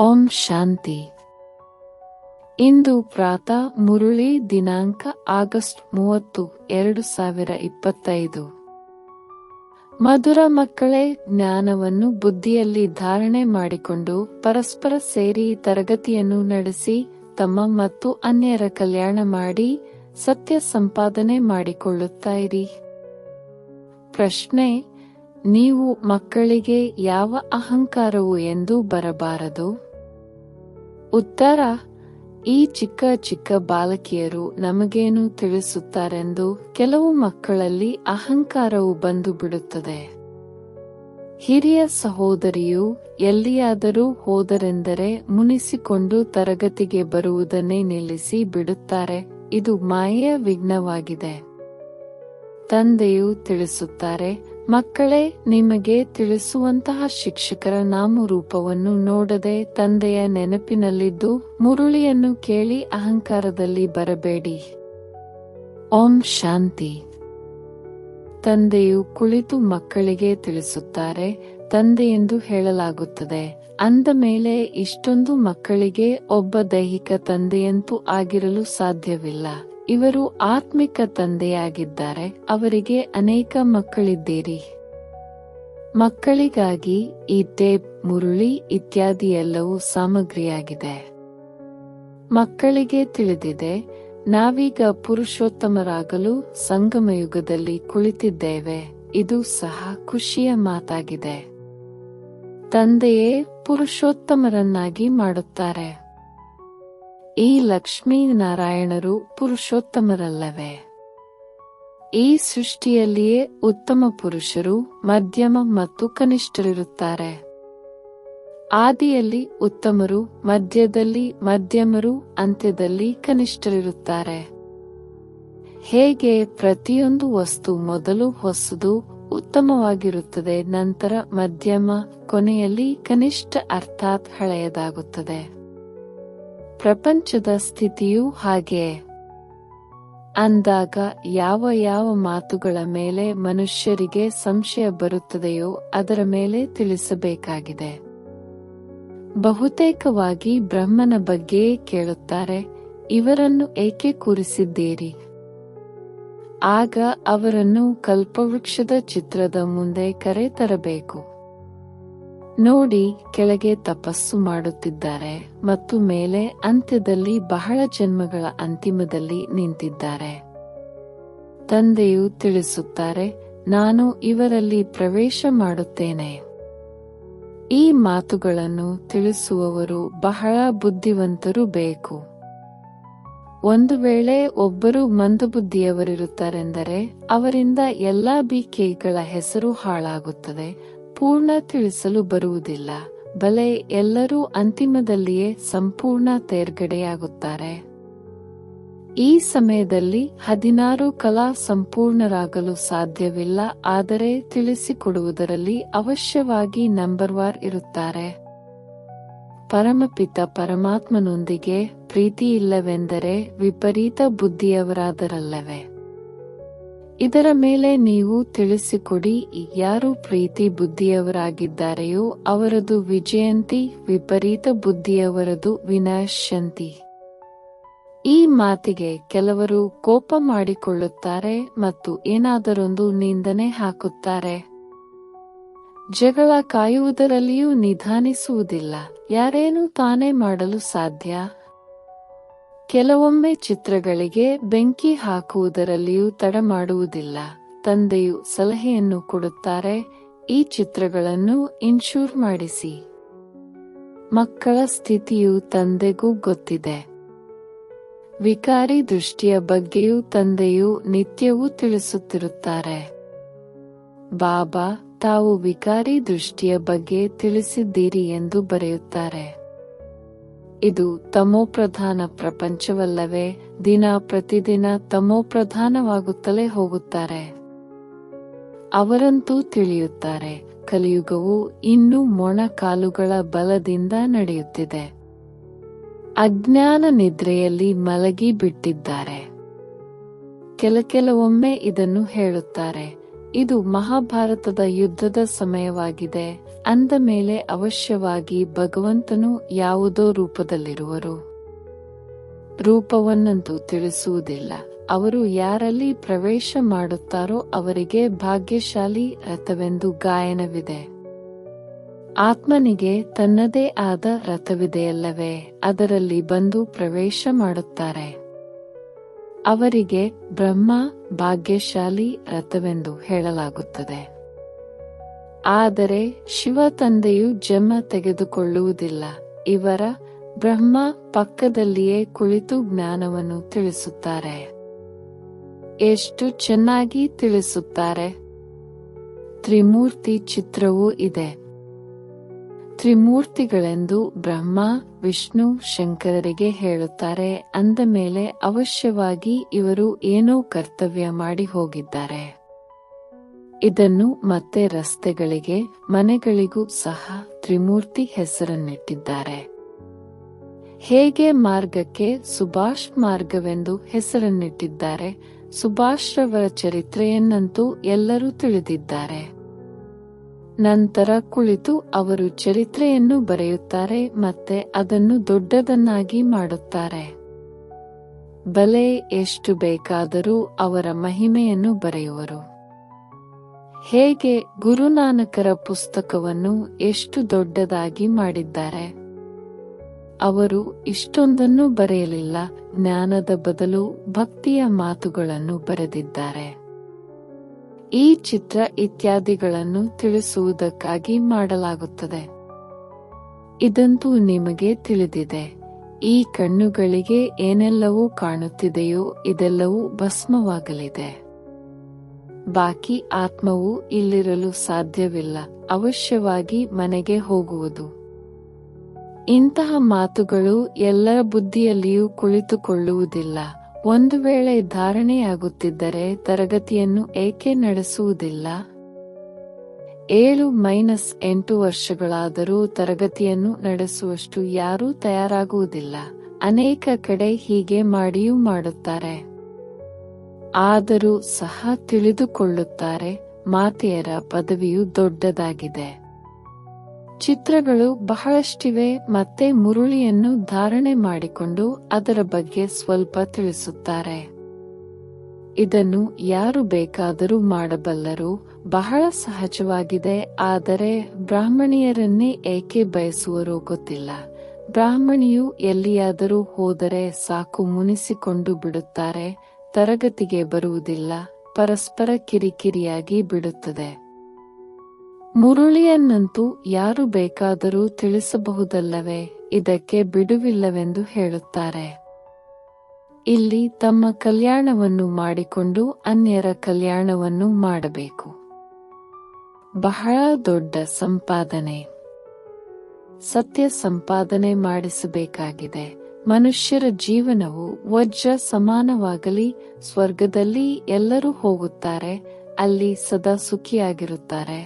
ಓಂ ಶಾಂತಿ. ಇಂದು ಪ್ರಾತಃ ಮುರುಳಿ ದಿನಾಂಕ ಆಗಸ್ಟ್ 30, 2025. ಮಧುರ ಮಕ್ಕಳೇ, ಜ್ಞಾನವನ್ನು ಬುದ್ಧಿಯಲ್ಲಿ ಧಾರಣೆ ಮಾಡಿಕೊಂಡು ಪರಸ್ಪರ ಸೇರಿ ತರಗತಿಯನ್ನು ನಡೆಸಿ ತಮ್ಮ ಮತ್ತು ಅನ್ಯರ ಕಲ್ಯಾಣ ಮಾಡಿ ಸತ್ಯ ಸಂಪಾದನೆ ಮಾಡಿಕೊಳ್ಳುತ್ತಾ ಇರಿ. ಪ್ರಶ್ನೆ: ನೀವು ಮಕ್ಕಳಿಗೆ ಯಾವ ಅಹಂಕಾರವು ಎಂದು ಬರಬಾರದು? ಉತ್ತರ: ಈ ಚಿಕ್ಕ ಚಿಕ್ಕ ಬಾಲಕಿಯರು ನಮಗೇನು ತಿಳಿಸುತ್ತಾರೆಂದು ಕೆಲವು ಮಕ್ಕಳಲ್ಲಿ ಅಹಂಕಾರವು ಬಂದು ಬಿಡುತ್ತದೆ. ಹಿರಿಯ ಸಹೋದರಿಯು ಎಲ್ಲಿಯಾದರೂ ಹೋದರೆಂದರೆ ಮುನಿಸಿಕೊಂಡು ತರಗತಿಗೆ ಬರುವುದನ್ನೇ ನಿಲ್ಲಿಸಿ ಬಿಡುತ್ತಾರೆ. ಇದು ಮಾಯೆಯ ವಿಘ್ನವಾಗಿದೆ. ತಂದೆಯು ತಿಳಿಸುತ್ತಾರೆ, ಮಕ್ಕಳೇ, ನಿಮಗೆ ತಿಳಿಸುವಂತಹ ಶಿಕ್ಷಕರ ನಾಮರೂಪವನ್ನು ನೋಡದೆ ತಂದೆಯ ನೆನಪಿನಲ್ಲಿದ್ದು ಮುರುಳಿಯನ್ನು ಕೇಳಿ ಅಹಂಕಾರದಲ್ಲಿ ಬರಬೇಡಿ. ಓಂ ಶಾಂತಿ. ತಂದೆಯು ಕುಳಿತು ಮಕ್ಕಳಿಗೆ ತಿಳಿಸುತ್ತಾರೆ, ತಂದೆಯೆಂದು ಹೇಳಲಾಗುತ್ತದೆ. ಅಂದ ಮೇಲೆ ಇಷ್ಟೊಂದು ಮಕ್ಕಳಿಗೆ ಒಬ್ಬ ದೈಹಿಕ ತಂದೆಯಂತೂ ಆಗಿರಲು ಸಾಧ್ಯವಿಲ್ಲ. ಇವರು ಆತ್ಮಿಕ ತಂದೆಯಾಗಿದ್ದಾರೆ. ಅವರಿಗೆ ಅನೇಕ ಮಕ್ಕಳಿದ್ದೀರಿ. ಮಕ್ಕಳಿಗಾಗಿ ಈ ಟೇಪ್, ಮುರುಳಿ ಇತ್ಯಾದಿ ಎಲ್ಲವೂ ಸಾಮಗ್ರಿಯಾಗಿದೆ. ಮಕ್ಕಳಿಗೆ ತಿಳಿದಿದೆ, ನಾವೀಗ ಪುರುಷೋತ್ತಮರಾಗಲು ಸಂಗಮಯುಗದಲ್ಲಿ ಕುಳಿತಿದ್ದೇವೆ. ಇದು ಸಹ ಖುಷಿಯ ಮಾತಾಗಿದೆ. ತಂದೆಯೇ ಪುರುಷೋತ್ತಮರನ್ನಾಗಿ ಮಾಡುತ್ತಾರೆ. ಈ ಲಕ್ಷ್ಮೀನಾರಾಯಣರು ಪುರುಷೋತ್ತಮರಲ್ಲವೇ? ಈ ಸೃಷ್ಟಿಯಲ್ಲಿಯೇ ಉತ್ತಮ ಪುರುಷರು, ಮಧ್ಯಮ ಮತ್ತು ಕನಿಷ್ಠರಿರುತ್ತಾರೆ. ಆದಿಯಲ್ಲಿ ಉತ್ತಮರು, ಮಧ್ಯದಲ್ಲಿ ಮಧ್ಯಮರು, ಅಂತ್ಯದಲ್ಲಿ ಕನಿಷ್ಠರಿರುತ್ತಾರೆ. ಹೇಗೆ ಪ್ರತಿಯೊಂದು ವಸ್ತು ಮೊದಲು ಹೊಸದು ಉತ್ತಮವಾಗಿರುತ್ತದೆ, ನಂತರ ಮಧ್ಯಮ, ಕೊನೆಯಲ್ಲಿ ಕನಿಷ್ಠ ಅರ್ಥಾತ್ ಹಳೆಯದಾಗುತ್ತದೆ. ಪ್ರಪಂಚದ ಸ್ಥಿತಿಯೂ ಹಾಗೆಯೇ. ಅಂದಾಗ ಯಾವ ಯಾವ ಮಾತುಗಳ ಮೇಲೆ ಮನುಷ್ಯರಿಗೆ ಸಂಶಯ ಬರುತ್ತದೆಯೋ ಅದರ ಮೇಲೆ ತಿಳಿಸಬೇಕಾಗಿದೆ. ಬಹುತೇಕವಾಗಿ ಬ್ರಹ್ಮನ ಬಗ್ಗೆಯೇ ಕೇಳುತ್ತಾರೆ, ಇವರನ್ನು ಏಕೆ ಕೂರಿಸಿದ್ದೀರಿ? ಆಗ ಅವರನ್ನು ಕಲ್ಪವೃಕ್ಷದ ಚಿತ್ರದ ಮುಂದೆ ಕರೆ ತರಬೇಕು. ನೋಡಿ, ಕೆಳಗೆ ತಪಸ್ಸು ಮಾಡುತ್ತಿದ್ದಾರೆ ಮತ್ತು ಮೇಲೆ ಅಂತ್ಯದಲ್ಲಿ ಬಹಳ ಜನ್ಮಗಳ ಅಂತಿಮದಲ್ಲಿ ನಿಂತಿದ್ದಾರೆ. ತಂದೆಯು ತಿಳಿಸುತ್ತಾರೆ, ನಾನು ಇವರಲ್ಲಿ ಪ್ರವೇಶ ಮಾಡುತ್ತೇನೆ. ಈ ಮಾತುಗಳನ್ನು ತಿಳಿಸುವವರು ಬಹಳ ಬುದ್ಧಿವಂತರು ಬೇಕು. ಒಂದು ವೇಳೆ ಒಬ್ಬರು ಮಂದಬುದ್ಧಿಯವರಿರುತ್ತಾರೆಂದರೆ ಅವರಿಂದ ಎಲ್ಲಾ ಬಿಕೆಗಳ ಹೆಸರು ಹಾಳಾಗುತ್ತದೆ. ಪೂರ್ಣ ತಿಳಿಸಲು ಬರುವುದಿಲ್ಲ. ಬಲೆ ಎಲ್ಲರೂ ಅಂತಿಮದಲ್ಲಿಯೇ ಸಂಪೂರ್ಣ ತೇರ್ಗಡೆಯಾಗುತ್ತಾರೆ. ಈ ಸಮಯದಲ್ಲಿ 16 ಕಲಾ ಸಂಪೂರ್ಣರಾಗಲು ಸಾಧ್ಯವಿಲ್ಲ. ಆದರೆ ತಿಳಿಸಿಕೊಡುವುದರಲ್ಲಿ ಅವಶ್ಯವಾಗಿ ನಂಬರ್ವಾರ್ ಇರುತ್ತಾರೆ. ಪರಮಪಿತ ಪರಮಾತ್ಮನೊಂದಿಗೆ ಪ್ರೀತಿಯಿಲ್ಲವೆಂದರೆ ವಿಪರೀತ ಬುದ್ಧಿಯವರಾದರಲ್ಲವೇ? ಇದರ ಮೇಲೆ ನೀವು ತಿಳಿಸಿಕೊಡಿ. ಯಾರು ಪ್ರೀತಿ ಬುದ್ಧಿಯವರಾಗಿದ್ದಾರೆಯೋ ಅವರದು ವಿಜಯಂತಿ, ವಿಪರೀತ ಬುದ್ಧಿಯವರದು ವಿನಾಶಂತಿ. ಈ ಮಾತಿಗೆ ಕೆಲವರು ಕೋಪ ಮಾಡಿಕೊಳ್ಳುತ್ತಾರೆ ಮತ್ತು ಏನಾದರೊಂದು ನಿಂದನೆ ಹಾಕುತ್ತಾರೆ. ಜಗಳ ಕಾಯುವುದರಲ್ಲಿಯೂ ನಿಧಾನಿಸುವುದಿಲ್ಲ. ಯಾರೇನು ತಾನೇ ಮಾಡಲು ಸಾಧ್ಯ? ಕೆಲವೊಮ್ಮೆ ಚಿತ್ರಗಳಿಗೆ ಬೆಂಕಿ ಹಾಕುವುದರಲ್ಲಿಯೂ ತಡ ಮಾಡುವುದಿಲ್ಲ. ತಂದೆಯು ಸಲಹೆಯನ್ನು ಕೊಡುತ್ತಾರೆ, ಈ ಚಿತ್ರಗಳನ್ನು ಇನ್ಶೂರ್ ಮಾಡಿಸಿ. ಮಕ್ಕಳ ಸ್ಥಿತಿಯು ತಂದೆಗೂ ಗೊತ್ತಿದೆ. ವಿಕಾರಿ ದೃಷ್ಟಿಯ ಬಗ್ಗೆಯೂ ತಂದೆಯು ನಿತ್ಯವೂ ತಿಳಿಸುತ್ತಿರುತ್ತಾರೆ. ಬಾಬಾ ತಾವು ವಿಕಾರಿ ದೃಷ್ಟಿಯ ಬಗ್ಗೆ ತಿಳಿಸಿದ್ದೀರಿ ಎಂದು ಬರೆಯುತ್ತಾರೆ. ಇದು ತಮೋಪ್ರಧಾನ ಪ್ರಪಂಚವಲ್ಲವೇ? ದಿನ ಪ್ರತಿದಿನ ತಮೋಪ್ರಧಾನವಾಗುತ್ತಲೇ ಹೋಗುತ್ತಾರೆ. ಅವರಂತೂ ತಿಳಿಯುತ್ತಾರೆ, ಕಲಿಯುಗವು ಇನ್ನೂ ಮೊಣಕಾಲುಗಳ ಬಲದಿಂದ ನಡೆಯುತ್ತಿದೆ. ಅಜ್ಞಾನ ನಿದ್ರೆಯಲ್ಲಿ ಮಲಗಿ ಬಿಟ್ಟಿದ್ದಾರೆ. ಕೆಲವೊಮ್ಮೆ ಇದನ್ನು ಹೇಳುತ್ತಾರೆ, ಇದು ಮಹಾಭಾರತದ ಯುದ್ಧದ ಸಮಯವಾಗಿದೆ. ಅಂದ ಮೇಲೆ ಅವಶ್ಯವಾಗಿ ಭಗವಂತನು ಯಾವುದೋ ರೂಪದಲ್ಲಿರುವರು. ರೂಪವನ್ನಂತೂ ತಿಳಿಸುವುದಿಲ್ಲ. ಅವರು ಯಾರಲ್ಲಿ ಪ್ರವೇಶ ಮಾಡುತ್ತಾರೋ ಅವರಿಗೆ ಭಾಗ್ಯಶಾಲಿ ರಥವೆಂದು ಗಾಯನವಿದೆ. ಆತ್ಮನಿಗೆ ತನ್ನದೇ ಆದ ರಥವಿದೆಯಲ್ಲವೇ, ಅದರಲ್ಲಿ ಬಂದು ಪ್ರವೇಶ ಮಾಡುತ್ತಾರೆ. ಅವರಿಗೆ ಬ್ರಹ್ಮ ಭಾಗ್ಯಶಾಲಿ ರಥವೆಂದು ಹೇಳಲಾಗುತ್ತದೆ. ಆದರೆ ಶಿವ ತಂದೆಯು ಜನ್ಮ ತೆಗೆದುಕೊಳ್ಳುವುದಿಲ್ಲ. ಇವರ ಬ್ರಹ್ಮ ಪಕ್ಕದಲ್ಲಿಯೇ ಕುಳಿತು ಜ್ಞಾನವನ್ನು ತಿಳಿಸುತ್ತಾರೆ. ಎಷ್ಟು ಚೆನ್ನಾಗಿ ತಿಳಿಸುತ್ತಾರೆ! ತ್ರಿಮೂರ್ತಿ ಚಿತ್ರವೂ ಇದೆ. ತ್ರಿಮೂರ್ತಿಗಳೆಂದು ಬ್ರಹ್ಮ, ವಿಷ್ಣು, ಶಂಕರರಿಗೆ ಹೇಳುತ್ತಾರೆ. ಅಂದ ಮೇಲೆ ಅವಶ್ಯವಾಗಿ ಇವರು ಏನೋ ಕರ್ತವ್ಯ ಮಾಡಿ ಹೋಗಿದ್ದಾರೆ. ಇದನ್ನು ಮತ್ತೆ ರಸ್ತೆಗಳಿಗೆ, ಮನೆಗಳಿಗೂ ಸಹ ತ್ರಿಮೂರ್ತಿ ಹೆಸರನ್ನಿಟ್ಟಿದ್ದಾರೆ. ಹೇಗೆ ಮಾರ್ಗಕ್ಕೆ ಸುಭಾಷ್ ಮಾರ್ಗವೆಂದು ಹೆಸರನ್ನಿಟ್ಟಿದ್ದಾರೆ, ಸುಭಾಷ್ರವರ ಚರಿತ್ರೆಯನ್ನಂತೂ ಎಲ್ಲರೂ ತಿಳಿದಿದ್ದಾರೆ. ನಂತರ ಕುಳಿತು ಅವರು ಚರಿತ್ರೆಯನ್ನು ಬರೆಯುತ್ತಾರೆ ಮತ್ತೆ ಅದನ್ನು ದೊಡ್ಡದನ್ನಾಗಿ ಮಾಡುತ್ತಾರೆ. ಬಲೆ ಎಷ್ಟು ಬೇಕಾದರೂ ಅವರ ಮಹಿಮೆಯನ್ನು ಬರೆಯುವರು. ಹೇಗೆ ಗುರುನಾನಕರ ಪುಸ್ತಕವನ್ನು ಎಷ್ಟು ದೊಡ್ಡದಾಗಿ ಮಾಡಿದ್ದಾರೆ. ಅವರು ಇಷ್ಟೊಂದನ್ನು ಬರೆಯಲಿಲ್ಲ, ಜ್ಞಾನದ ಬದಲು ಭಕ್ತಿಯ ಮಾತುಗಳನ್ನು ಬರೆದಿದ್ದಾರೆ. ಈ ಚಿತ್ರ ಇತ್ಯಾದಿಗಳನ್ನು ತಿಳಿಸುವುದಕ್ಕಾಗಿ ಮಾಡಲಾಗುತ್ತದೆ. ಇದಂತೂ ನಿಮಗೆ ತಿಳಿದಿದೆ. ಈ ಕಣ್ಣುಗಳಿಗೆ ಏನೆಲ್ಲವೂ ಕಾಣುತ್ತಿದೆಯೋ ಇದೆಲ್ಲವೂ ಭಸ್ಮವಾಗಲಿದೆ. ಬಾಕಿ ಆತ್ಮವು ಇಲ್ಲಿರಲು ಸಾಧ್ಯವಿಲ್ಲ, ಅವಶ್ಯವಾಗಿ ಮನೆಗೆ ಹೋಗುವುದು. ಇಂತಹ ಮಾತುಗಳು ಎಲ್ಲರ ಬುದ್ಧಿಯಲ್ಲಿಯೂ ಕುಳಿತುಕೊಳ್ಳುವುದಿಲ್ಲ. ಒಂದು ವೇಳೆ ಧಾರಣೆಯಾಗುತ್ತಿದ್ದರೆ ತರಗತಿಯನ್ನು ಏಕೆ ನಡೆಸುವುದಿಲ್ಲ? 7-8 ವರ್ಷಗಳಾದರೂ ತರಗತಿಯನ್ನು ನಡೆಸುವಷ್ಟು ಯಾರೂ ತಯಾರಾಗುವುದಿಲ್ಲ. ಅನೇಕ ಕಡೆ ಹೀಗೆ ಮಾಡಿಯೂ ಮಾಡುತ್ತಾರೆ. ಆದರೂ ಸಹ ತಿಳಿದುಕೊಳ್ಳುತ್ತಾರೆ. ಮಾತೆಯರ ಪದವಿಯು ದೊಡ್ಡದಾಗಿದೆ. ಚಿತ್ರಗಳು ಬಹಳಷ್ಟಿವೆ. ಮತ್ತೆ ಮುರುಳಿಯನ್ನು ಧಾರಣೆ ಮಾಡಿಕೊಂಡು ಅದರ ಬಗ್ಗೆ ಸ್ವಲ್ಪ ತಿಳಿಸುತ್ತಾರೆ. ಇದನ್ನು ಯಾರು ಬೇಕಾದರೂ ಮಾಡಬಲ್ಲರು, ಬಹಳ ಸಹಜವಾಗಿದೆ. ಆದರೆ ಬ್ರಾಹ್ಮಣಿಯರನ್ನೇ ಏಕೆ ಬಯಸುವರೋ ಗೊತ್ತಿಲ್ಲ. ಬ್ರಾಹ್ಮಣಿಯು ಎಲ್ಲಿಯಾದರೂ ಹೋದರೆ ಸಾಕು, ಮುನಿಸಿಕೊಂಡು ಬಿಡುತ್ತಾರೆ. ತರಗತಿಗೆ ಬರುವುದಿಲ್ಲ, ಪರಸ್ಪರ ಕಿರಿಕಿರಿಯಾಗಿ ಬಿಡುತ್ತದೆ. ಮುರುಳಿಯನ್ನಂತೂ ಯಾರು ಬೇಕಾದರೂ ತಿಳಿಸಬಹುದಲ್ಲವೇ, ಇದಕ್ಕೆ ಬಿಡುವಿಲ್ಲವೆಂದು ಹೇಳುತ್ತಾರೆ. ಇಲ್ಲಿ ತಮ್ಮ ಕಲ್ಯಾಣವನ್ನು ಮಾಡಿಕೊಂಡು ಅನ್ಯರ ಕಲ್ಯಾಣವನ್ನು ಮಾಡಬೇಕು. ಬಹಳ ದೊಡ್ಡ ಸಂಪಾದನೆ. ಸತ್ಯ ಸಂಪಾದನೆ ಮಾಡಿಸಬೇಕಾಗಿದೆ. ಮನುಷ್ಯರ ಜೀವನವು ವಜ್ರ ಸಮಾನವಾಗಲಿ. ಸ್ವರ್ಗದಲ್ಲಿ ಎಲ್ಲರೂ ಹೋಗುತ್ತಾರೆ, ಅಲ್ಲಿ ಸದಾ ಸುಖಿಯಾಗಿರುತ್ತಾರೆ.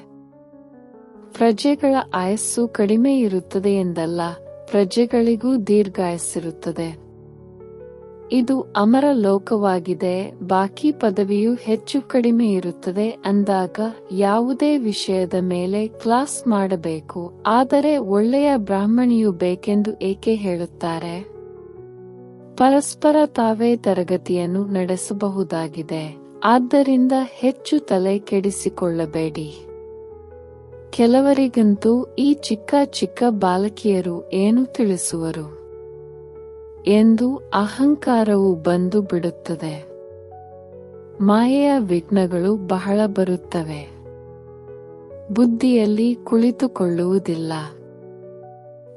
ಪ್ರಜೆಗಳ ಆಯಸ್ಸು ಕಡಿಮೆ ಇರುತ್ತದೆ ಎಂದಲ್ಲ, ಪ್ರಜೆಗಳಿಗೂ ದೀರ್ಘಾಯಸ್ಸಿರುತ್ತದೆ. ಇದು ಅಮರ ಲೋಕವಾಗಿದೆ. ಬಾಕಿ ಪದವಿಯು ಹೆಚ್ಚು ಕಡಿಮೆ ಇರುತ್ತದೆ ಅಂದಾಗ ಯಾವುದೇ ವಿಷಯದ ಮೇಲೆ ಕ್ಲಾಸ್ ಮಾಡಬೇಕು. ಆದರೆ ಒಳ್ಳೆಯ ಬ್ರಾಹ್ಮಣಿಯು ಬೇಕೆಂದು ಏಕೆ ಹೇಳುತ್ತಾರೆ? ಪರಸ್ಪರ ತಾವೇ ತರಗತಿಯನ್ನು ನಡೆಸಬಹುದಾಗಿದೆ. ಆದ್ದರಿಂದ ಹೆಚ್ಚು ತಲೆ ಕೆಡಿಸಿಕೊಳ್ಳಬೇಡಿ. ಕೆಲವರಿಗಂತೂ ಈ ಚಿಕ್ಕ ಚಿಕ್ಕ ಬಾಲಕಿಯರು ಏನು ತಿಳಿಸುವರು ಎಂದು ಅಹಂಕಾರವು ಬಂದು ಬಿಡುತ್ತದೆ. ಮಾಯೆಯ ವಿಘ್ನಗಳು ಬಹಳ ಬರುತ್ತವೆ. ಬುದ್ಧಿಯಲ್ಲಿ ಕುಳಿತುಕೊಳ್ಳುವುದಿಲ್ಲ.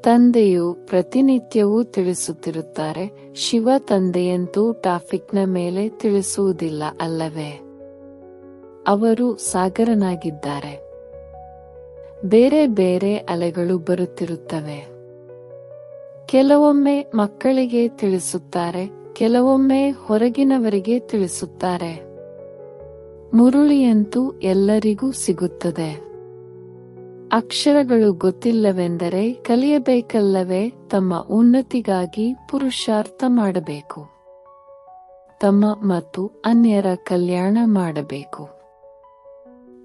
ತಂದೆಯು ಪ್ರತಿನಿತ್ಯವೂ ತಿಳಿಸುತ್ತಿರುತ್ತಾರೆ. ಶಿವ ತಂದೆಯಂತೂ ಟ್ರಾಫಿಕ್ನ ಮೇಲೆ ತಿಳಿಸುವುದಿಲ್ಲ ಅಲ್ಲವೇ? ಅವರು ಸಾಗರನಾಗಿದ್ದಾರೆ. ಬೇರೆ ಬೇರೆ ಅಲೆಗಳು ಬರುತ್ತಿರುತ್ತವೆ. ಕೆಲವೊಮ್ಮೆ ಮಕ್ಕಳಿಗೆ ತಿಳಿಸುತ್ತಾರೆ, ಕೆಲವೊಮ್ಮೆ ಹೊರಗಿನವರಿಗೆ ತಿಳಿಸುತ್ತಾರೆ. ಮುರುಳಿಯಂತೂ ಎಲ್ಲರಿಗೂ ಸಿಗುತ್ತದೆ. ಅಕ್ಷರಗಳು ಗೊತ್ತಿಲ್ಲವೆಂದರೆ ಕಲಿಯಬೇಕಲ್ಲವೇ? ತಮ್ಮ ಉನ್ನತಿಗಾಗಿ ಪುರುಷಾರ್ಥ ಮಾಡಬೇಕು. ತಮ್ಮ ಮತ್ತು ಅನ್ಯರ ಕಲ್ಯಾಣ ಮಾಡಬೇಕು.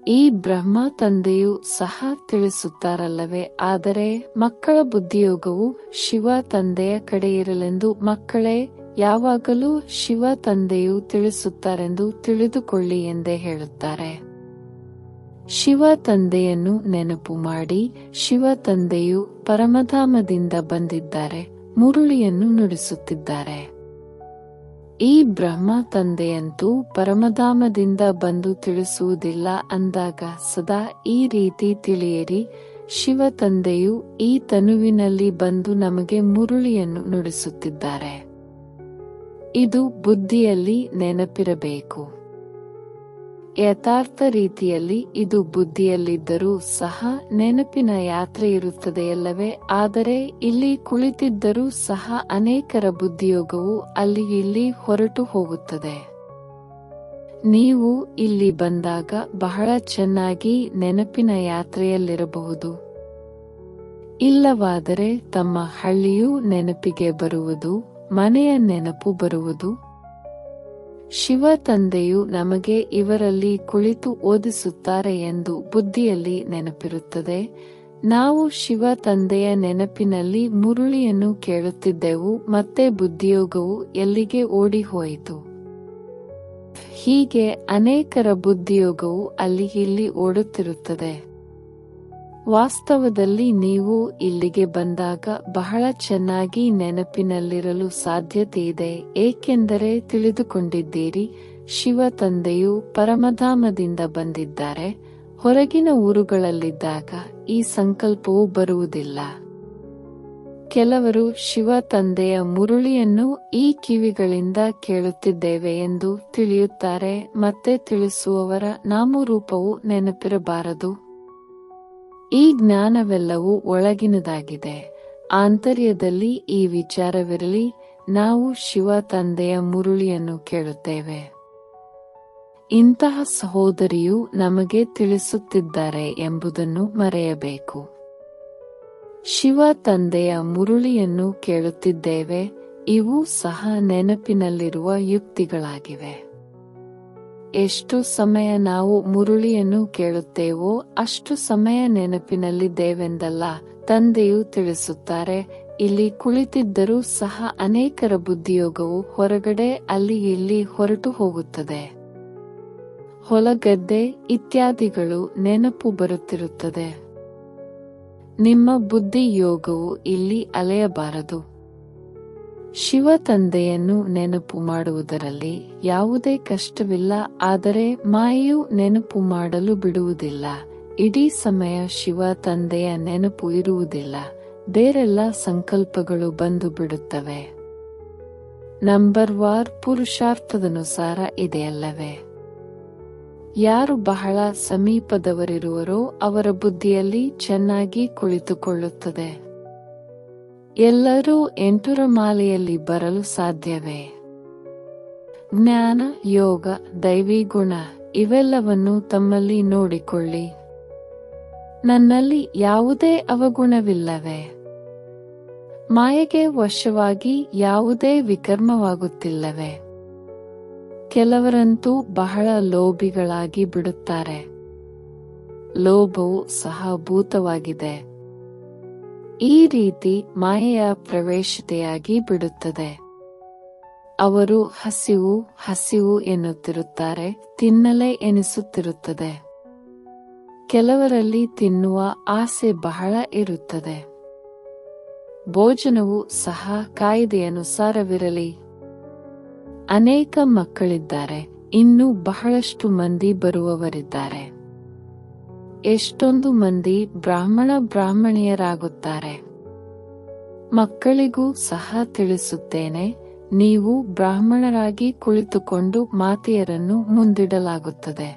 ಈ ಬ್ರಹ್ಮ ತಂದೆಯು ಸಹ ತಿಳಿಸುತ್ತಾರಲ್ಲವೇ. ಆದರೆ ಮಕ್ಕಳ ಬುದ್ಧಿಯೋಗವು ಶಿವ ತಂದೆಯ ಕಡೆ ಇರಲೆಂದು ಮಕ್ಕಳೇ ಯಾವಾಗಲೂ ಶಿವ ತಂದೆಯು ತಿಳಿಸುತ್ತಾರೆಂದು ತಿಳಿದುಕೊಳ್ಳಿ ಎಂದೇ ಹೇಳುತ್ತಾರೆ. ಶಿವ ತಂದೆಯನ್ನು ನೆನಪು ಮಾಡಿ. ಶಿವ ತಂದೆಯು ಪರಮಧಾಮದಿಂದ ಬಂದಿದ್ದಾರೆ, ಮುರುಳಿಯನ್ನು ನುಡಿಸುತ್ತಿದ್ದಾರೆ. ಈ ಬ್ರಹ್ಮ ತಂದೆಯಂತೂ ಪರಮಧಾಮದಿಂದ ಬಂದು ತಿಳಿಸುವುದಿಲ್ಲ ಅಂದಾಗ ಸದಾ ಈ ರೀತಿ ತಿಳಿಯಿರಿ. ಶಿವ ತಂದೆಯು ಈ ತನುವಿನಲ್ಲಿ ಬಂದು ನಮಗೆ ಮುರುಳಿಯನ್ನು ನುಡಿಸುತ್ತಿದ್ದಾರೆ. ಇದು ಬುದ್ಧಿಯಲ್ಲಿ ನೆನಪಿರಬೇಕು. ಯಥಾರ್ಥ ರೀತಿಯಲ್ಲಿ ಇದು ಬುದ್ಧಿಯಲ್ಲಿದ್ದರೂ ಸಹ ನೆನಪಿನ ಯಾತ್ರೆ ಇರುತ್ತದೆಯಲ್ಲವೇ. ಆದರೆ ಇಲ್ಲಿ ಕುಳಿತಿದ್ದರೂ ಸಹ ಅನೇಕರ ಬುದ್ಧಿಯೋಗವು ಅಲ್ಲಿ ಇಲ್ಲಿ ಹೊರಟು ಹೋಗುತ್ತದೆ. ನೀವು ಇಲ್ಲಿ ಬಂದಾಗ ಬಹಳ ಚೆನ್ನಾಗಿ ನೆನಪಿನ ಯಾತ್ರೆಯಲ್ಲಿರಬಹುದು. ಇಲ್ಲವಾದರೆ ತಮ್ಮ ಹಳ್ಳಿಯೂ ನೆನಪಿಗೆ ಬರುವುದು, ಮನೆಯ ನೆನಪು ಬರುವುದು. ಶಿವ ತಂದೆಯು ನಮಗೆ ಇವರಲ್ಲಿ ಕುಳಿತು ಓದಿಸುತ್ತಾರೆ ಎಂದು ಬುದ್ಧಿಯಲ್ಲಿ ನೆನಪಿರುತ್ತದೆ. ನಾವು ಶಿವ ತಂದೆಯ ನೆನಪಿನಲ್ಲಿ ಮುರುಳಿಯನ್ನು ಕೇಳುತ್ತಿದ್ದೆವು, ಮತ್ತೆ ಬುದ್ಧಿಯೋಗವು ಎಲ್ಲಿಗೆ ಓಡಿ ಹೋಯಿತು. ಹೀಗೆ ಅನೇಕರ ಬುದ್ಧಿಯೋಗವು ಅಲ್ಲಿ ಇಲ್ಲಿ ಓಡುತ್ತಿರುತ್ತದೆ. ವಾಸ್ತವದಲ್ಲಿ ನೀವು ಇಲ್ಲಿಗೆ ಬಂದಾಗ ಬಹಳ ಚೆನ್ನಾಗಿ ನೆನಪಿನಲ್ಲಿರಲು ಸಾಧ್ಯತೆಯಿದೆ, ಏಕೆಂದರೆ ತಿಳಿದುಕೊಂಡಿದ್ದೀರಿ ಶಿವ ತಂದೆಯು ಪರಮಧಾಮದಿಂದ ಬಂದಿದ್ದಾರೆ. ಹೊರಗಿನ ಊರುಗಳಲ್ಲಿದ್ದಾಗ ಈ ಸಂಕಲ್ಪವು ಬರುವುದಿಲ್ಲ. ಕೆಲವರು ಶಿವ ತಂದೆಯ ಮುರುಳಿಯನ್ನು ಈ ಕಿವಿಗಳಿಂದ ಕೇಳುತ್ತಿದ್ದೇವೆ ಎಂದು ತಿಳಿಯುತ್ತಾರೆ, ಮತ್ತೆ ತಿಳಿಸುವವರ ನಾಮರೂಪವು ನೆನಪಿರಬಾರದು. ಈ ಜ್ಞಾನವೆಲ್ಲವೂ ಒಳಗಿನದಾಗಿದೆ. ಆಂತರ್ಯದಲ್ಲಿ ಈ ವಿಚಾರವಿರಲಿ, ನಾವು ಶಿವ ತಂದೆಯ ಮುರುಳಿಯನ್ನು ಕೇಳುತ್ತೇವೆ. ಇಂತಹ ಸಹೋದರಿಯು ನಮಗೆ ತಿಳಿಸುತ್ತಿದ್ದಾರೆ ಎಂಬುದನ್ನು ಮರೆಯಬೇಕು. ಶಿವ ತಂದೆಯ ಮುರುಳಿಯನ್ನು ಕೇಳುತ್ತಿದ್ದೇವೆ. ಇವು ಸಹ ನೆನಪಿನಲ್ಲಿರುವ ಯುಕ್ತಿಗಳಾಗಿವೆ. ಎಷ್ಟು ಸಮಯ ನಾವು ಮುರುಳಿಯನ್ನು ಕೇಳುತ್ತೇವೋ ಅಷ್ಟು ಸಮಯ ನೆನಪಿನಲ್ಲಿದ್ದೇವೆಂದಲ್ಲ. ತಂದೆಯು ತಿಳಿಸುತ್ತಾರೆ, ಇಲ್ಲಿ ಕುಳಿತಿದ್ದರೂ ಸಹ ಅನೇಕರ ಬುದ್ಧಿಯೋಗವು ಹೊರಗಡೆ ಅಲ್ಲಿ ಇಲ್ಲಿ ಹೊರಟು ಹೋಗುತ್ತದೆ. ಹೊಲಗದ್ದೆ ಇತ್ಯಾದಿಗಳು ನೆನಪು ಬರುತ್ತಿರುತ್ತದೆ. ನಿಮ್ಮ ಬುದ್ಧಿ ಯೋಗವು ಇಲ್ಲಿ ಅಲೆಯಬಾರದು. ಶಿವ ತಂದೆಯನ್ನು ನೆನಪು ಮಾಡುವುದರಲ್ಲಿ ಯಾವುದೇ ಕಷ್ಟವಿಲ್ಲ. ಆದರೆ ಮಾಯೆಯು ನೆನಪು ಮಾಡಲು ಬಿಡುವುದಿಲ್ಲ. ಇಡೀ ಸಮಯ ಶಿವ ತಂದೆಯ ನೆನಪು ಇರುವುದಿಲ್ಲ. ಬೇರೆಲ್ಲ ಸಂಕಲ್ಪಗಳು ಬಂದು ಬಿಡುತ್ತವೆ. ನಂಬರ್ವಾರ್ ಪುರುಷಾರ್ಥದನುಸಾರ ಇದೆಯಲ್ಲವೇ. ಯಾರು ಬಹಳ ಸಮೀಪದವರಿರುವರೋ ಅವರ ಬುದ್ಧಿಯಲ್ಲಿ ಚೆನ್ನಾಗಿ ಕುಳಿತುಕೊಳ್ಳುತ್ತದೆ. ಎಲ್ಲರೂ 8 ರ ಮಾಲೆಯಲ್ಲಿ ಬರಲು ಸಾಧ್ಯವೇ? ಜ್ಞಾನ, ಯೋಗ, ದೈವಿ ಗುಣ ಇವೆಲ್ಲವನ್ನು ತಮ್ಮಲ್ಲಿ ನೋಡಿಕೊಳ್ಳಿ. ನನ್ನಲ್ಲಿ ಯಾವುದೇ ಅವಗುಣವಿಲ್ಲವೇ? ಮಾಯೆಗೆ ವಶವಾಗಿ ಯಾವುದೇ ವಿಕರ್ಮವಾಗುತ್ತಿಲ್ಲವೇ? ಕೆಲವರಂತೂ ಬಹಳ ಲೋಭಿಗಳಾಗಿ ಬಿಡುತ್ತಾರೆ. ಲೋಭವು ಸಹ ಭೂತವಾಗಿದೆ. ಈ ರೀತಿ ಮಾಯೆಯ ಪ್ರವೇಶತೆಯಾಗಿ ಬಿಡುತ್ತದೆ. ಅವರು ಹಸಿವು ಹಸಿವು ಎನ್ನುತ್ತಿರುತ್ತಾರೆ, ತಿನ್ನಲೇ ಎನಿಸುತ್ತಿರುತ್ತದೆ. ಕೆಲವರಲ್ಲಿ ತಿನ್ನುವ ಆಸೆ ಬಹಳ ಇರುತ್ತದೆ. ಭೋಜನವು ಸಹ ಕಾಯ್ದೆಯನುಸಾರವಿರಲಿ. ಅನೇಕ ಮಕ್ಕಳಿದ್ದಾರೆ, ಇನ್ನೂ ಬಹಳಷ್ಟು ಮಂದಿ ಬರುವವರಿದ್ದಾರೆ. ಎಷ್ಟೊಂದು ಮಂದಿ ಬ್ರಾಹ್ಮಣಿಯರಾಗುತ್ತಾರೆ. ಮಕ್ಕಳಿಗೂ ಸಹ ತಿಳಿಸುತ್ತೇನೆ, ನೀವು ಬ್ರಾಹ್ಮಣರಾಗಿ ಕುಳಿತುಕೊಂಡು ಮಾತೆಯರನ್ನು ಮುಂದಿಡಲಾಗುತ್ತದೆ.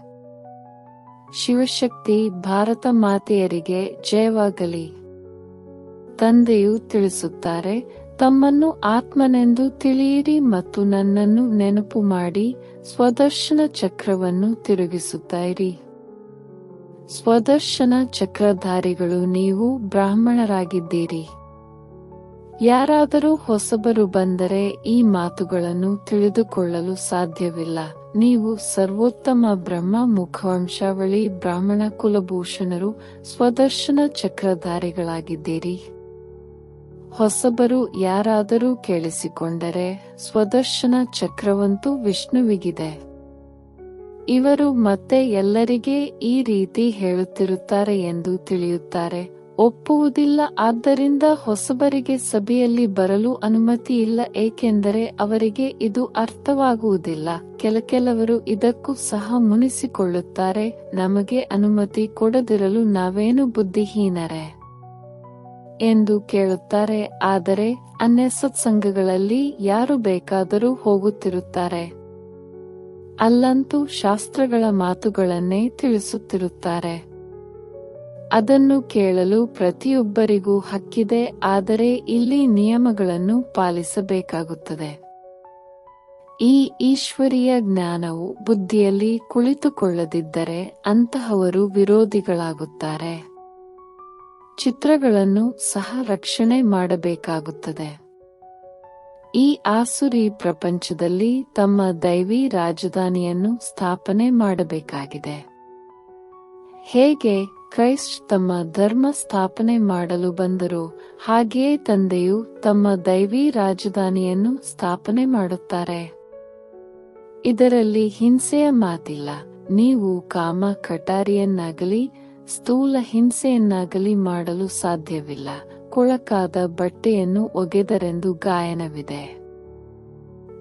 ಶಿವಶಕ್ತಿ ಭಾರತ ಮಾತೆಯರಿಗೆ ಜಯವಾಗಲಿ. ತಂದೆಯು ತಿಳಿಸುತ್ತಾರೆ, ತಮ್ಮನ್ನು ಆತ್ಮನೆಂದು ತಿಳಿಯಿರಿ ಮತ್ತು ನನ್ನನ್ನು ನೆನಪು ಮಾಡಿ ಸ್ವದರ್ಶನ ಚಕ್ರವನ್ನು ತಿರುಗಿಸುತ್ತಾ ಇರಿ. ಸ್ವದರ್ಶನ ಚಕ್ರಧಾರಿಗಳು ನೀವು ಬ್ರಾಹ್ಮಣರಾಗಿದ್ದೀರಿ. ಯಾರಾದರೂ ಹೊಸಬರು ಬಂದರೆ ಈ ಮಾತುಗಳನ್ನು ತಿಳಿದುಕೊಳ್ಳಲು ಸಾಧ್ಯವಿಲ್ಲ. ನೀವು ಸರ್ವೋತ್ತಮ ಬ್ರಹ್ಮ ಮುಖವಂಶಾವಳಿ ಬ್ರಾಹ್ಮಣ ಕುಲಭೂಷಣರು ಸ್ವದರ್ಶನ ಚಕ್ರಧಾರಿಗಳಾಗಿದ್ದೀರಿ. ಹೊಸಬರು ಯಾರಾದರೂ ಕೇಳಿಸಿಕೊಂಡರೆ ಸ್ವದರ್ಶನ ಚಕ್ರವಂತೂ ವಿಷ್ಣುವಿಗಿದೆ. ಇವರು ಮತ್ತೆ ಎಲ್ಲರಿಗೆ ಈ ರೀತಿ ಹೇಳುತ್ತಿರುತ್ತಾರೆ ಎಂದು ತಿಳಿಯುತ್ತಾರೆ, ಒಪ್ಪುವುದಿಲ್ಲ. ಆದ್ದರಿಂದ ಹೊಸಬರಿಗೆ ಸಭೆಯಲ್ಲಿ ಬರಲು ಅನುಮತಿ ಇಲ್ಲ, ಏಕೆಂದರೆ ಅವರಿಗೆ ಇದು ಅರ್ಥವಾಗುವುದಿಲ್ಲ. ಕೆಲವರು ಇದಕ್ಕೂ ಸಹ ಮುನಿಸಿಕೊಳ್ಳುತ್ತಾರೆ, ನಮಗೆ ಅನುಮತಿ ಕೊಡದಿರಲು ನಾವೇನು ಬುದ್ಧಿಹೀನರೇ ಎಂದು ಕೇಳುತ್ತಾರೆ. ಆದರೆ ಅನ್ಯ ಸತ್ಸಂಗಗಳಲ್ಲಿ ಯಾರು ಬೇಕಾದರೂ ಹೋಗುತ್ತಿರುತ್ತಾರೆ. ಅಲ್ಲಂತೂ ಶಾಸ್ತ್ರಗಳ ಮಾತುಗಳನ್ನೇ ತಿಳಿಸುತ್ತಿರುತ್ತಾರೆ. ಅದನ್ನು ಕೇಳಲು ಪ್ರತಿಯೊಬ್ಬರಿಗೂ ಹಕ್ಕಿದೆ, ಆದರೆ ಇಲ್ಲಿ ನಿಯಮಗಳನ್ನು ಪಾಲಿಸಬೇಕಾಗುತ್ತದೆ. ಈ ಈಶ್ವರೀಯ ಜ್ಞಾನವು ಬುದ್ಧಿಯಲ್ಲಿ ಕುಳಿತುಕೊಳ್ಳದಿದ್ದರೆ ಅಂತಹವರು ವಿರೋಧಿಗಳಾಗುತ್ತಾರೆ. ಚಿತ್ರಗಳನ್ನು ಸಹ ರಕ್ಷಣೆ ಮಾಡಬೇಕಾಗುತ್ತದೆ. ಈ ಆಸುರಿ ಪ್ರಪಂಚದಲ್ಲಿ ತಮ್ಮ ದೈವಿ ರಾಜಧಾನಿಯನ್ನು ಸ್ಥಾಪನೆ ಮಾಡಬೇಕಾಗಿದೆ. ಹೇಗೆ ಕ್ರೈಸ್ಟ್ ತಮ್ಮ ಧರ್ಮ ಸ್ಥಾಪನೆ ಮಾಡಲು ಬಂದರು, ಹಾಗೆಯೇ ತಂದೆಯು ತಮ್ಮ ದೈವಿ ರಾಜಧಾನಿಯನ್ನು ಸ್ಥಾಪನೆ ಮಾಡುತ್ತಾರೆ. ಇದರಲ್ಲಿ ಹಿಂಸೆಯ ಮಾತಿಲ್ಲ. ನೀವು ಕಾಮ ಕಟಾರಿಯನ್ನಾಗಲಿ ಸ್ಥೂಲ ಹಿಂಸೆಯನ್ನಾಗಲಿ ಮಾಡಲು ಸಾಧ್ಯವಿಲ್ಲ. ಕೊಳಕಾದ ಬಟ್ಟೆಯನ್ನು ಒಗೆದರೆಂದು ಗಾಯನವಿದೆ.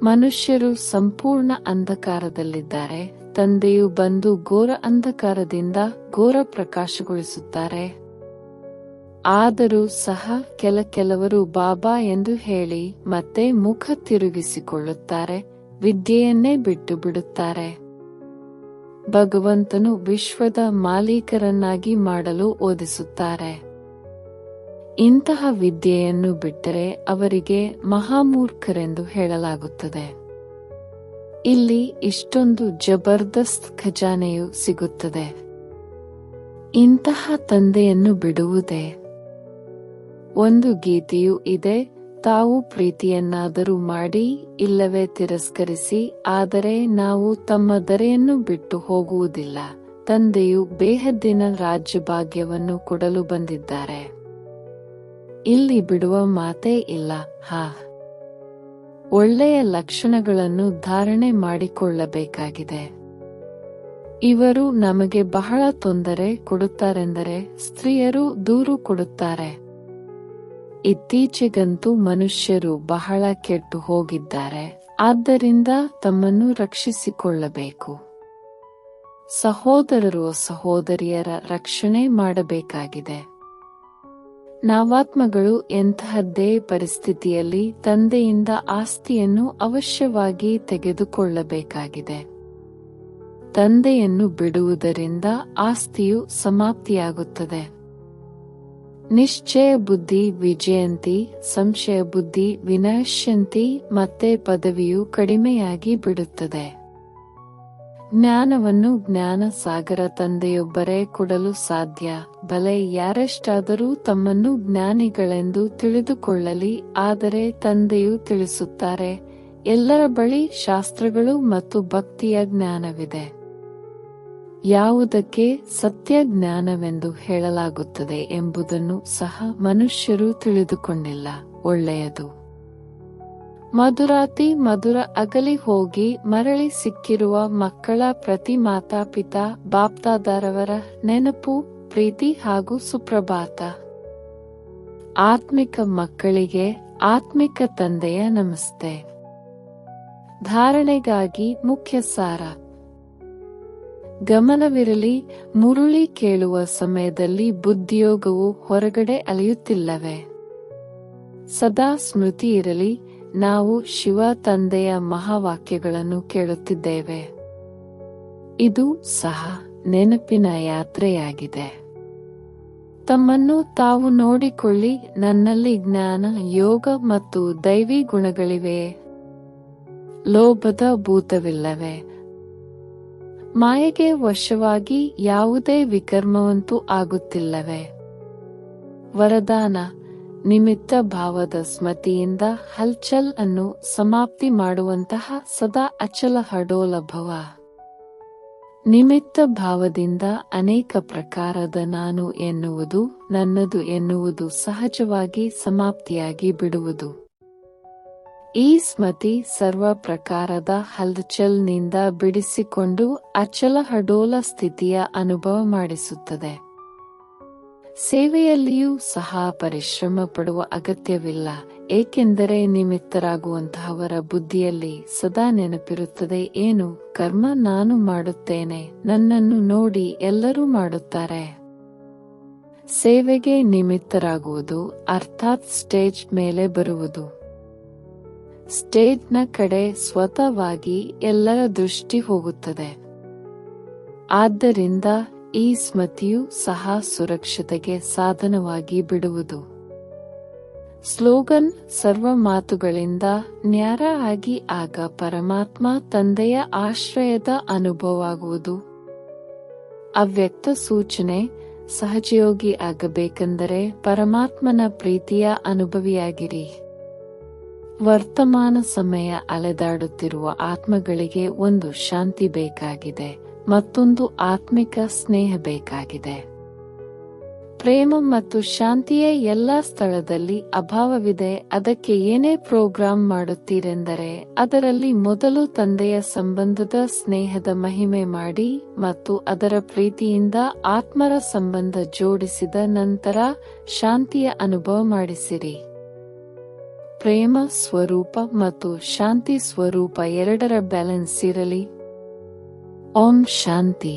ಮನುಷ್ಯರು ಸಂಪೂರ್ಣ ಅಂಧಕಾರದಲ್ಲಿದ್ದಾರೆ. ತಂದೆಯು ಬಂದು ಘೋರ ಅಂಧಕಾರದಿಂದ ಘೋರ ಪ್ರಕಾಶಗೊಳಿಸುತ್ತಾರೆ. ಆದರೂ ಸಹ ಕೆಲವರು ಬಾಬಾ ಎಂದು ಹೇಳಿ ಮತ್ತೆ ಮುಖ ತಿರುಗಿಸಿಕೊಳ್ಳುತ್ತಾರೆ, ವಿದ್ಯೆಯನ್ನೇ ಬಿಟ್ಟು ಬಿಡುತ್ತಾರೆ. ಭಗವಂತನು ವಿಶ್ವದ ಮಾಲೀಕರನ್ನಾಗಿ ಮಾಡಲು ಓದಿಸುತ್ತಾರೆ. ಇಂತಹ ವಿದ್ಯೆಯನ್ನು ಬಿಟ್ಟರೆ ಅವರಿಗೆ ಮಹಾಮೂರ್ಖರೆಂದು ಹೇಳಲಾಗುತ್ತದೆ. ಇಲ್ಲಿ ಇಷ್ಟೊಂದು ಜಬರ್ದಸ್ತ್ ಖಜಾನೆಯು ಸಿಗುತ್ತದೆ. ಇಂತಹ ತಂದೆಯನ್ನು ಬಿಡುವುದೇ? ಒಂದು ಗೀತೆಯೂ ಇದೆ, ತಾವು ಪ್ರೀತಿಯನ್ನಾದರೂ ಮಾಡಿ ಇಲ್ಲವೇ ತಿರಸ್ಕರಿಸಿ, ಆದರೆ ನಾವು ತಮ್ಮ ದರೆಯನ್ನು ಬಿಟ್ಟು ಹೋಗುವುದಿಲ್ಲ. ತಂದೆಯು ಬೇಹದ್ದಿನ ರಾಜ್ಯಭಾಗ್ಯವನ್ನು ಕೊಡಲು ಬಂದಿದ್ದಾರೆ. ಇಲ್ಲಿ ಬಿಡುವ ಮಾತೇ ಇಲ್ಲ. ಒಳ್ಳೆಯ ಲಕ್ಷಣಗಳನ್ನು ಧಾರಣೆ ಮಾಡಿಕೊಳ್ಳಬೇಕಾಗಿದೆ. ಇವರು ನಮಗೆ ಬಹಳ ತೊಂದರೆ ಕೊಡುತ್ತಾರೆಂದರೆ ಸ್ತ್ರೀಯರು ದೂರು ಕೊಡುತ್ತಾರೆ. ಇತ್ತೀಚೆಗಂತೂ ಮನುಷ್ಯರು ಬಹಳ ಕೆಟ್ಟು ಹೋಗಿದ್ದಾರೆ. ಆದ್ದರಿಂದ ತಮ್ಮನ್ನು ರಕ್ಷಿಸಿಕೊಳ್ಳಬೇಕು. ಸಹೋದರರು ಸಹೋದರಿಯರ ರಕ್ಷಣೆ ಮಾಡಬೇಕಾಗಿದೆ. ನಾವಾತ್ಮಗಳು ಎಂತಹದ್ದೇ ಪರಿಸ್ಥಿತಿಯಲ್ಲಿ ತಂದೆಯಿಂದ ಆಸ್ತಿಯನ್ನು ಅವಶ್ಯವಾಗಿ ತೆಗೆದುಕೊಳ್ಳಬೇಕಾಗಿದೆ. ತಂದೆಯನ್ನು ಬಿಡುವುದರಿಂದ ಆಸ್ತಿಯು ಸಮಾಪ್ತಿಯಾಗುತ್ತದೆ. ನಿಶ್ಚಯ ಬುದ್ಧಿ ವಿಜಯಂತಿ, ಸಂಶಯ ಬುದ್ಧಿ ವಿನಶ್ಯಂತಿ, ಮತ್ತೆ ಪದವಿಯು ಕಡಿಮೆಯಾಗಿ ಬಿಡುತ್ತದೆ. ಜ್ಞಾನವನ್ನು ಜ್ಞಾನ ಸಾಗರ ತಂದೆಯೊಬ್ಬರೇ ಕೊಡಲು ಸಾಧ್ಯ. ಭಲೆ ಯಾರೆಷ್ಟಾದರೂ ತಮ್ಮನ್ನು ಜ್ಞಾನಿಗಳೆಂದು ತಿಳಿದುಕೊಳ್ಳಲಿ, ಆದರೆ ತಂದೆಯು ತಿಳಿಸುತ್ತಾರೆ, ಎಲ್ಲರ ಬಳಿ ಶಾಸ್ತ್ರಗಳು ಮತ್ತು ಭಕ್ತಿಯ ಜ್ಞಾನವಿದೆ. ಯಾವುದಕ್ಕೆ ಸತ್ಯ ಜ್ಞಾನವೆಂದು ಹೇಳಲಾಗುತ್ತದೆ ಎಂಬುದನ್ನು ಸಹ ಮನುಷ್ಯರು ತಿಳಿದುಕೊಂಡಿಲ್ಲ. ಒಳ್ಳೆಯದು. ಮಧುರಾತಿ ಮಧುರ ಅಗಲಿ ಹೋಗಿ ಮರಳಿ ಸಿಕ್ಕಿರುವ ಮಕ್ಕಳ ಪ್ರತಿ ಮಾತಾಪಿತಾ ಬಾಪ್ದಾದರವರ ನೆನಪು, ಪ್ರೀತಿ ಹಾಗೂ ಸುಪ್ರಭಾತ. ಆತ್ಮಿಕ ಮಕ್ಕಳಿಗೆ ಆತ್ಮಿಕ ತಂದೆಯ ನಮಸ್ತೆ. ಧಾರಣೆಗಾಗಿ ಮುಖ್ಯ ಸಾರ. ಗಮನವಿರಲಿ, ಮುರುಳಿ ಕೇಳುವ ಸಮಯದಲ್ಲಿ ಬುದ್ಧಿಯೋಗವು ಹೊರಗಡೆ ಅಲೆಯುತ್ತಿಲ್ಲವೇ? ಸದಾ ಸ್ಮೃತಿ ಇರಲಿ, ನಾವು ಶಿವ ತಂದೆಯ ಮಹಾವಾಕ್ಯಗಳನ್ನು ಕೇಳುತ್ತಿದ್ದೇವೆ. ಇದು ಸಹ ನೆನಪಿನ ಯಾತ್ರೆಯಾಗಿದೆ. ತಮ್ಮನ್ನು ತಾವು ನೋಡಿಕೊಳ್ಳಿ, ನನ್ನಲ್ಲಿ ಜ್ಞಾನ, ಯೋಗ ಮತ್ತು ದೈವಿ ಗುಣಗಳಿವೆಯೇ? ಲೋಭದ ಭೂತವಿಲ್ಲವೇ? ಮಾಯೆಗೆ ವಶವಾಗಿ ಯಾವುದೇ ವಿಕರ್ಮವಂತೂ ಆಗುತ್ತಿಲ್ಲವೇ? ವರದಾನ: ನಿಮಿತ್ತ ಭಾವದ ಸ್ಮೃತಿಯಿಂದ ಹಲ್ಚಲ್ ಅನ್ನು ಸಮಾಪ್ತಿ ಮಾಡುವಂತಹ ಸದಾ ಅಚಲ ಹಡೋಲ ಭವ. ನಿಮಿತ್ತ ಭಾವದಿಂದ ಅನೇಕ ಪ್ರಕಾರದ ನಾನು ಎನ್ನುವುದು, ನನ್ನದು ಎನ್ನುವುದು ಸಹಜವಾಗಿ ಸಮಾಪ್ತಿಯಾಗಿ ಬಿಡುವುದು. ಈ ಸ್ಮೃತಿ ಸರ್ವ ಪ್ರಕಾರದ ಹಲ್ಚಲ್ನಿಂದ ಬಿಡಿಸಿಕೊಂಡು ಅಚಲ ಹಡೋಲ ಸ್ಥಿತಿಯ ಅನುಭವ ಮಾಡಿಸುತ್ತದೆ. ಸೇವೆಯಲ್ಲಿಯೂ ಸಹ ಪರಿಶ್ರಮ ಪಡುವ ಅಗತ್ಯವಿಲ್ಲ, ಏಕೆಂದರೆ ನಿಮಿತ್ತರಾಗುವಂತಹವರ ಬುದ್ಧಿಯಲ್ಲಿ ಸದಾ ನೆನಪಿರುತ್ತದೆ, ಏನು ಕರ್ಮ ನಾನು ಮಾಡುತ್ತೇನೆ, ನನ್ನನ್ನು ನೋಡಿ ಎಲ್ಲರೂ ಮಾಡುತ್ತಾರೆ. ಸೇವೆಗೆ ನಿಮಿತ್ತರಾಗುವುದು ಅರ್ಥಾತ್ ಸ್ಟೇಜ್ ಮೇಲೆ ಬರುವುದು. ಸ್ಟೇಜ್ನ ಕಡೆ ಸ್ವತಃವಾಗಿ ಎಲ್ಲರ ದೃಷ್ಟಿ ಹೋಗುತ್ತದೆ. ಆದ್ದರಿಂದ ಈ ಸ್ಮೃತಿಯು ಸಹ ಸುರಕ್ಷತೆಗೆ ಸಾಧನವಾಗಿ ಬಿಡುವುದು. ಸ್ಲೋಗನ್: ಸರ್ವ ಮಾತುಗಳಿಂದ ನ್ಯಾರ ಆಗಿ ಆಗ ಪರಮಾತ್ಮ ತಂದೆಯ ಆಶ್ರಯದ ಅನುಭವವಾಗುವುದು. ಅವ್ಯಕ್ತ ಸೂಚನೆ: ಸಹಜಯೋಗಿ ಆಗಬೇಕೆಂದರೆ ಪರಮಾತ್ಮನ ಪ್ರೀತಿಯ ಅನುಭವಿಯಾಗಿರಿ. ವರ್ತಮಾನ ಸಮಯ ಅಲೆದಾಡುತ್ತಿರುವ ಆತ್ಮಗಳಿಗೆ ಒಂದು ಶಾಂತಿ ಬೇಕಾಗಿದೆ, ಮತ್ತೊಂದು ಆತ್ಮಿಕ ಸ್ನೇಹ ಬೇಕಾಗಿದೆ. ಪ್ರೇಮ ಮತ್ತು ಶಾಂತಿಯ ಎಲ್ಲಾ ಸ್ಥಳದಲ್ಲಿ ಅಭಾವವಿದೆ. ಅದಕ್ಕೆ ಏನೇ ಪ್ರೋಗ್ರಾಂ ಮಾಡುತ್ತೀರೆಂದರೆ ಅದರಲ್ಲಿ ಮೊದಲು ತಂದೆಯ ಸಂಬಂಧದ ಸ್ನೇಹದ ಮಹಿಮೆ ಮಾಡಿ ಮತ್ತು ಅದರ ಪ್ರೀತಿಯಿಂದ ಆತ್ಮರ ಸಂಬಂಧ ಜೋಡಿಸಿದ ನಂತರ ಶಾಂತಿಯ ಅನುಭವ ಮಾಡಿಸಿರಿ. ಪ್ರೇಮ ಸ್ವರೂಪ ಮತ್ತು ಶಾಂತಿ ಸ್ವರೂಪ ಎರಡರ ಬ್ಯಾಲೆನ್ಸ್ ಇರಲಿ. ಓಂ ಶಾಂತಿ.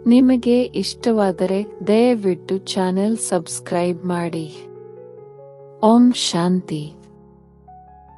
ನಿಮಗೆ ಇಷ್ಟವಾದರೆ ದಯವಿಟ್ಟು ಚಾನೆಲ್ ಸಬ್ಸ್ಕ್ರೈಬ್ ಮಾಡಿ. ಓಂ ಶಾಂತಿ.